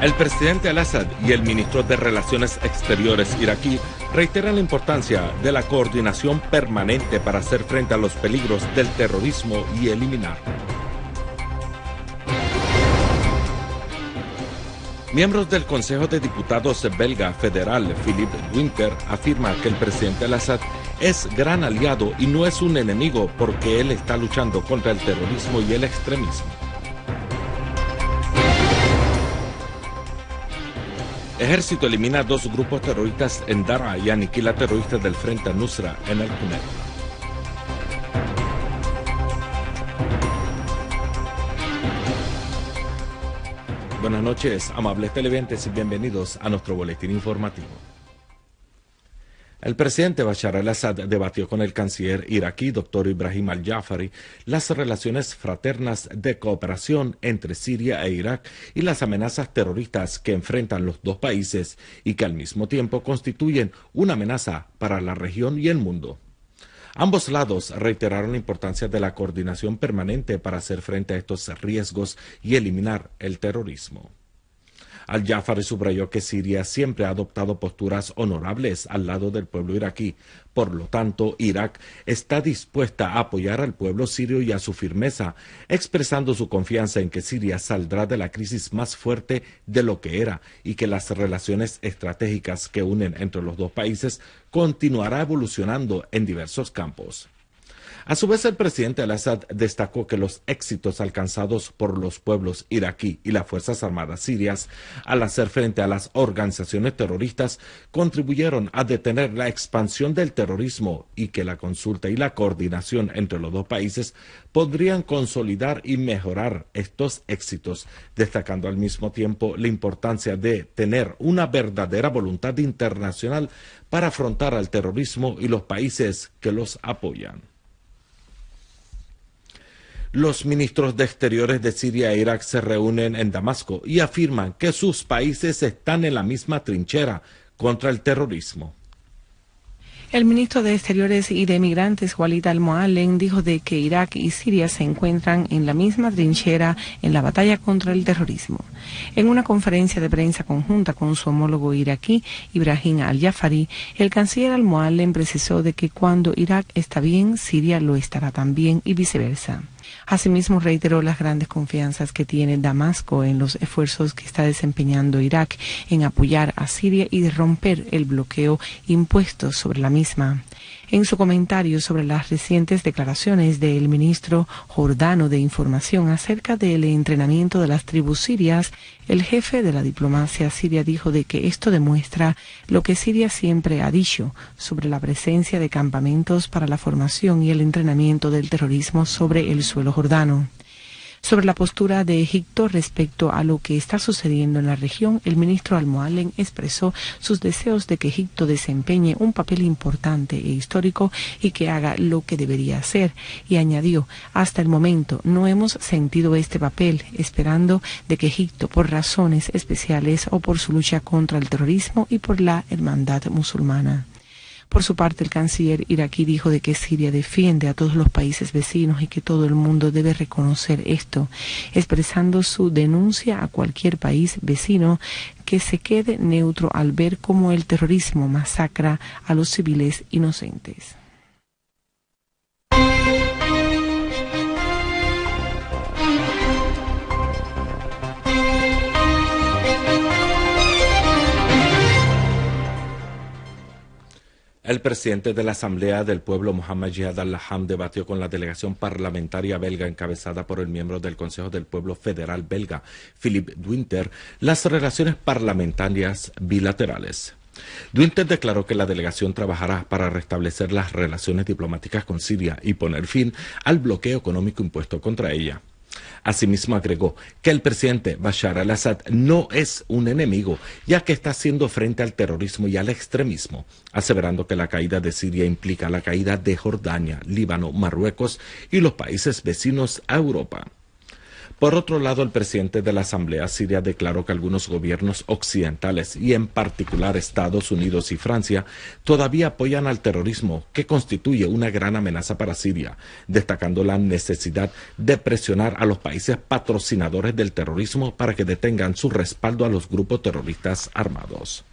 El presidente al-Assad y el ministro de Relaciones Exteriores iraquí reiteran la importancia de la coordinación permanente para hacer frente a los peligros del terrorismo y eliminarlo. Miembros del Consejo de Diputados belga federal, Philippe Winter, afirma que el presidente al-Assad es gran aliado y no es un enemigo porque él está luchando contra el terrorismo y el extremismo. Ejército elimina 2 grupos terroristas en Daraa y aniquila terroristas del Frente al-Nusra en el Cuneifa. Buenas noches, amables televidentes, y bienvenidos a nuestro boletín informativo. El presidente Bashar al-Assad debatió con el canciller iraquí, Dr. Ibrahim al-Jafari, las relaciones fraternas de cooperación entre Siria e Irak y las amenazas terroristas que enfrentan los dos países y que al mismo tiempo constituyen una amenaza para la región y el mundo. Ambos lados reiteraron la importancia de la coordinación permanente para hacer frente a estos riesgos y eliminar el terrorismo. Al-Jafari subrayó que Siria siempre ha adoptado posturas honorables al lado del pueblo iraquí. Por lo tanto, Irak está dispuesta a apoyar al pueblo sirio y a su firmeza, expresando su confianza en que Siria saldrá de la crisis más fuerte de lo que era y que las relaciones estratégicas que unen entre los dos países continuará evolucionando en diversos campos. A su vez, el presidente al-Assad destacó que los éxitos alcanzados por los pueblos iraquí y las Fuerzas Armadas sirias al hacer frente a las organizaciones terroristas contribuyeron a detener la expansión del terrorismo y que la consulta y la coordinación entre los dos países podrían consolidar y mejorar estos éxitos, destacando al mismo tiempo la importancia de tener una verdadera voluntad internacional para afrontar al terrorismo y los países que los apoyan. Los ministros de Exteriores de Siria e Irak se reúnen en Damasco y afirman que sus países están en la misma trinchera contra el terrorismo. El ministro de Exteriores y de Migrantes, Walid al-Mualem, dijo de que Irak y Siria se encuentran en la misma trinchera en la batalla contra el terrorismo. En una conferencia de prensa conjunta con su homólogo iraquí, Ibrahim al-Jafari, el canciller al-Mualem precisó de que cuando Irak está bien, Siria lo estará también y viceversa. Asimismo, reiteró las grandes confianzas que tiene Damasco en los esfuerzos que está desempeñando Irak en apoyar a Siria y de romper el bloqueo impuesto sobre la misma. En su comentario sobre las recientes declaraciones del ministro jordano de Información acerca del entrenamiento de las tribus sirias, el jefe de la diplomacia siria dijo de que esto demuestra lo que Siria siempre ha dicho sobre la presencia de campamentos para la formación y el entrenamiento del terrorismo sobre el suelo jordano. Sobre la postura de Egipto respecto a lo que está sucediendo en la región, el ministro al-Mualem expresó sus deseos de que Egipto desempeñe un papel importante e histórico y que haga lo que debería hacer, y añadió, hasta el momento no hemos sentido este papel, esperando de que Egipto, por razones especiales o por su lucha contra el terrorismo y por la hermandad musulmana. Por su parte, el canciller iraquí dijo de que Siria defiende a todos los países vecinos y que todo el mundo debe reconocer esto, expresando su denuncia a cualquier país vecino que se quede neutro al ver cómo el terrorismo masacra a los civiles inocentes. El presidente de la Asamblea del Pueblo, Mohamed Jihad al-Laham, debatió con la delegación parlamentaria belga encabezada por el miembro del Consejo del Pueblo Federal belga, Philippe Winter, las relaciones parlamentarias bilaterales. Winter declaró que la delegación trabajará para restablecer las relaciones diplomáticas con Siria y poner fin al bloqueo económico impuesto contra ella. Asimismo agregó que el presidente Bashar al-Assad no es un enemigo, ya que está haciendo frente al terrorismo y al extremismo, aseverando que la caída de Siria implica la caída de Jordania, Líbano, Marruecos y los países vecinos a Europa. Por otro lado, el presidente de la Asamblea Siria declaró que algunos gobiernos occidentales, y en particular Estados Unidos y Francia, todavía apoyan al terrorismo, que constituye una gran amenaza para Siria, destacando la necesidad de presionar a los países patrocinadores del terrorismo para que detengan su respaldo a los grupos terroristas armados.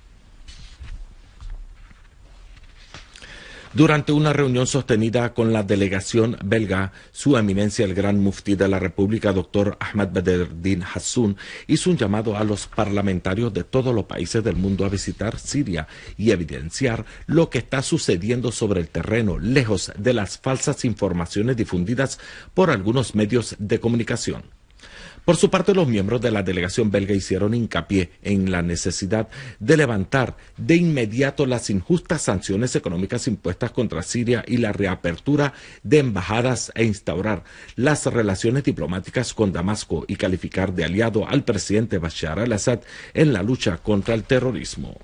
Durante una reunión sostenida con la delegación belga, Su Eminencia el Gran Muftí de la República, Dr. Ahmed Badreddin Hassoun, hizo un llamado a los parlamentarios de todos los países del mundo a visitar Siria y evidenciar lo que está sucediendo sobre el terreno, lejos de las falsas informaciones difundidas por algunos medios de comunicación. Por su parte, los miembros de la delegación belga hicieron hincapié en la necesidad de levantar de inmediato las injustas sanciones económicas impuestas contra Siria y la reapertura de embajadas e instaurar las relaciones diplomáticas con Damasco y calificar de aliado al presidente Bashar al-Assad en la lucha contra el terrorismo.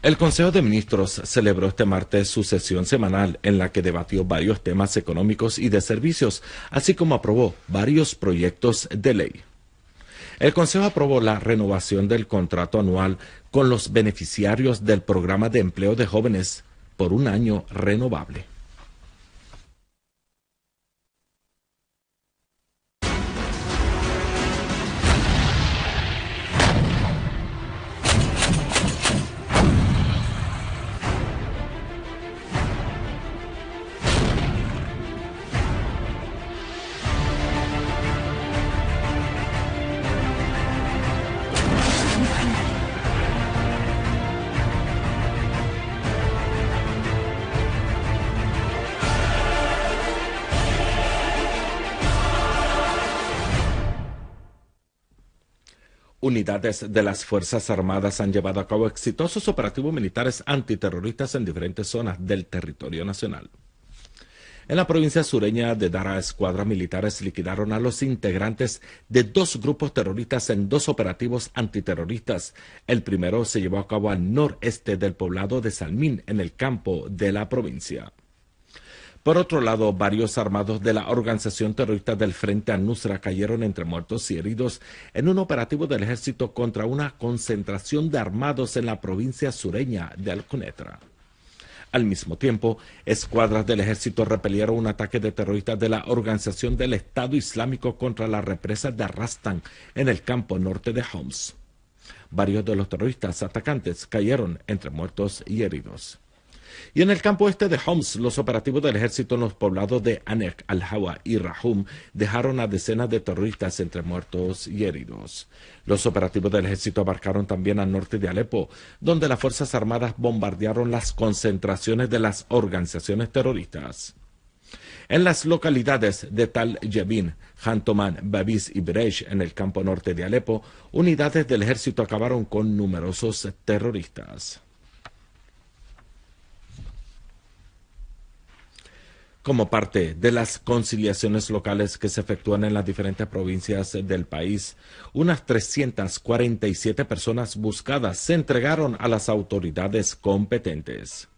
El Consejo de Ministros celebró este martes su sesión semanal en la que debatió varios temas económicos y de servicios, así como aprobó varios proyectos de ley. El Consejo aprobó la renovación del contrato anual con los beneficiarios del programa de empleo de jóvenes por un año renovable. Unidades de las Fuerzas Armadas han llevado a cabo exitosos operativos militares antiterroristas en diferentes zonas del territorio nacional. En la provincia sureña de Dara, escuadras militares liquidaron a los integrantes de 2 grupos terroristas en 2 operativos antiterroristas. El primero se llevó a cabo al noreste del poblado de Salmín, en el campo de la provincia. Por otro lado, varios armados de la organización terrorista del Frente al-Nusra cayeron entre muertos y heridos en un operativo del ejército contra una concentración de armados en la provincia sureña de Al-Qunetra. Al mismo tiempo, escuadras del ejército repelieron un ataque de terroristas de la organización del Estado Islámico contra la represa de Rastan en el campo norte de Homs. Varios de los terroristas atacantes cayeron entre muertos y heridos. Y en el campo este de Homs, los operativos del ejército en los poblados de Anek, Al-Hawa y Rahum dejaron a decenas de terroristas entre muertos y heridos. Los operativos del ejército abarcaron también al norte de Alepo, donde las Fuerzas Armadas bombardearon las concentraciones de las organizaciones terroristas. En las localidades de Tal Yebin, Jantoman, Babis y Bereish, en el campo norte de Alepo, unidades del ejército acabaron con numerosos terroristas. Como parte de las conciliaciones locales que se efectúan en las diferentes provincias del país, unas 347 personas buscadas se entregaron a las autoridades competentes.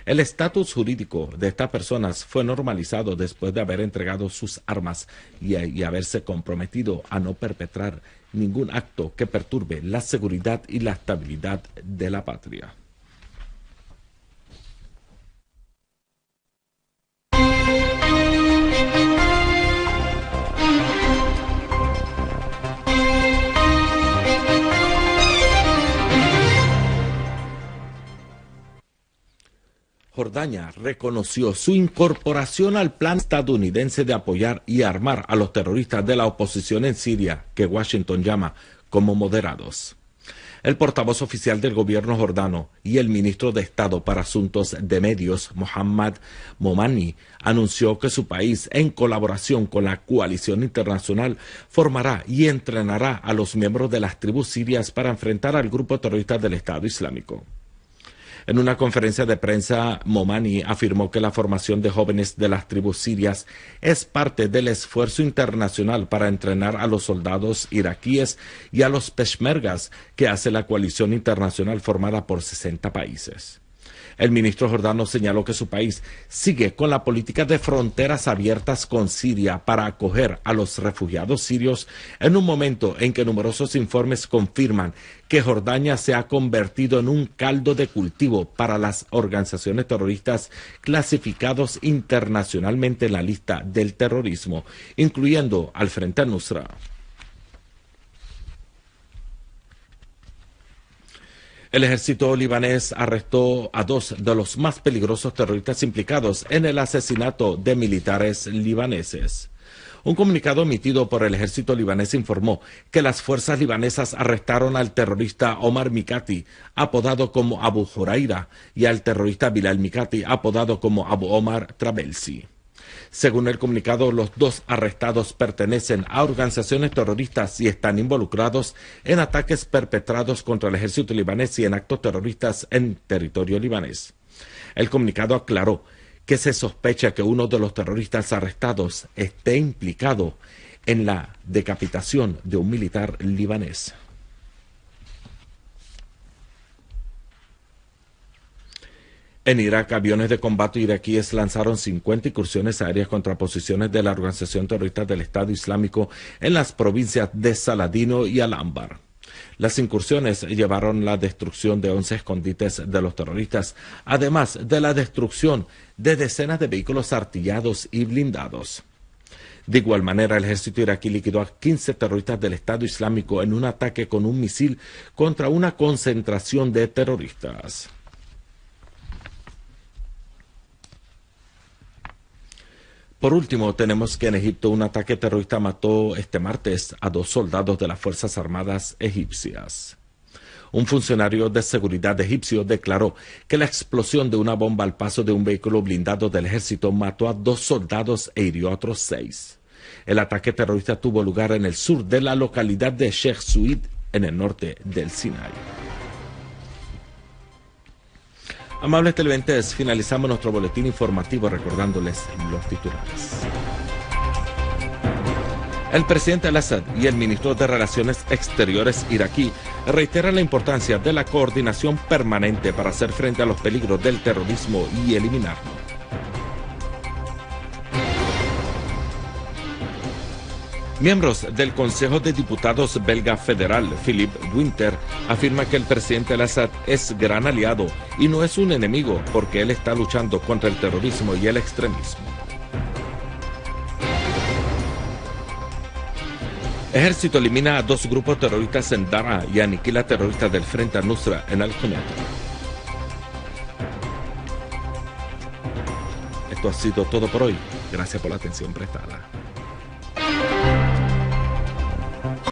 El estatus jurídico de estas personas fue normalizado después de haber entregado sus armas y haberse comprometido a no perpetrar ningún acto que perturbe la seguridad y la estabilidad de la patria. Jordania reconoció su incorporación al plan estadounidense de apoyar y armar a los terroristas de la oposición en Siria, que Washington llama como moderados. El portavoz oficial del gobierno jordano y el ministro de Estado para Asuntos de Medios, Mohammad Momani, anunció que su país, en colaboración con la coalición internacional, formará y entrenará a los miembros de las tribus sirias para enfrentar al grupo terrorista del Estado Islámico. En una conferencia de prensa, Momani afirmó que la formación de jóvenes de las tribus sirias es parte del esfuerzo internacional para entrenar a los soldados iraquíes y a los peshmergas que hace la coalición internacional formada por 60 países. El ministro jordano señaló que su país sigue con la política de fronteras abiertas con Siria para acoger a los refugiados sirios en un momento en que numerosos informes confirman que Jordania se ha convertido en un caldo de cultivo para las organizaciones terroristas clasificados internacionalmente en la lista del terrorismo, incluyendo al Frente al-Nusra. El ejército libanés arrestó a 2 de los más peligrosos terroristas implicados en el asesinato de militares libaneses. Un comunicado emitido por el ejército libanés informó que las fuerzas libanesas arrestaron al terrorista Omar Mikati, apodado como Abu Huraira, y al terrorista Bilal Mikati, apodado como Abu Omar Trabelsi. Según el comunicado, los 2 arrestados pertenecen a organizaciones terroristas y están involucrados en ataques perpetrados contra el ejército libanés y en actos terroristas en territorio libanés. El comunicado aclaró que se sospecha que uno de los terroristas arrestados esté implicado en la decapitación de un militar libanés. En Irak, aviones de combate iraquíes lanzaron 50 incursiones aéreas contra posiciones de la organización terrorista del Estado Islámico en las provincias de Saladino y Al-Anbar. Las incursiones llevaron la destrucción de 11 escondites de los terroristas, además de la destrucción de decenas de vehículos artillados y blindados. De igual manera, el ejército iraquí liquidó a 15 terroristas del Estado Islámico en un ataque con un misil contra una concentración de terroristas. Por último, tenemos que en Egipto un ataque terrorista mató este martes a 2 soldados de las Fuerzas Armadas egipcias. Un funcionario de seguridad egipcio declaró que la explosión de una bomba al paso de un vehículo blindado del ejército mató a 2 soldados e hirió a otros 6. El ataque terrorista tuvo lugar en el sur de la localidad de Sheikh Suid, en el norte del Sinai. Amables televidentes, finalizamos nuestro boletín informativo recordándoles los titulares. El presidente al-Assad y el ministro de Relaciones Exteriores iraquí reiteran la importancia de la coordinación permanente para hacer frente a los peligros del terrorismo y eliminarlo. Miembros del Consejo de Diputados belga federal, Philippe Winter, afirma que el presidente al-Assad es gran aliado y no es un enemigo porque él está luchando contra el terrorismo y el extremismo. Ejército elimina a 2 grupos terroristas en Daraa y aniquila terroristas del Frente al-Nusra en Al-Quneitra. Esto ha sido todo por hoy. Gracias por la atención prestada.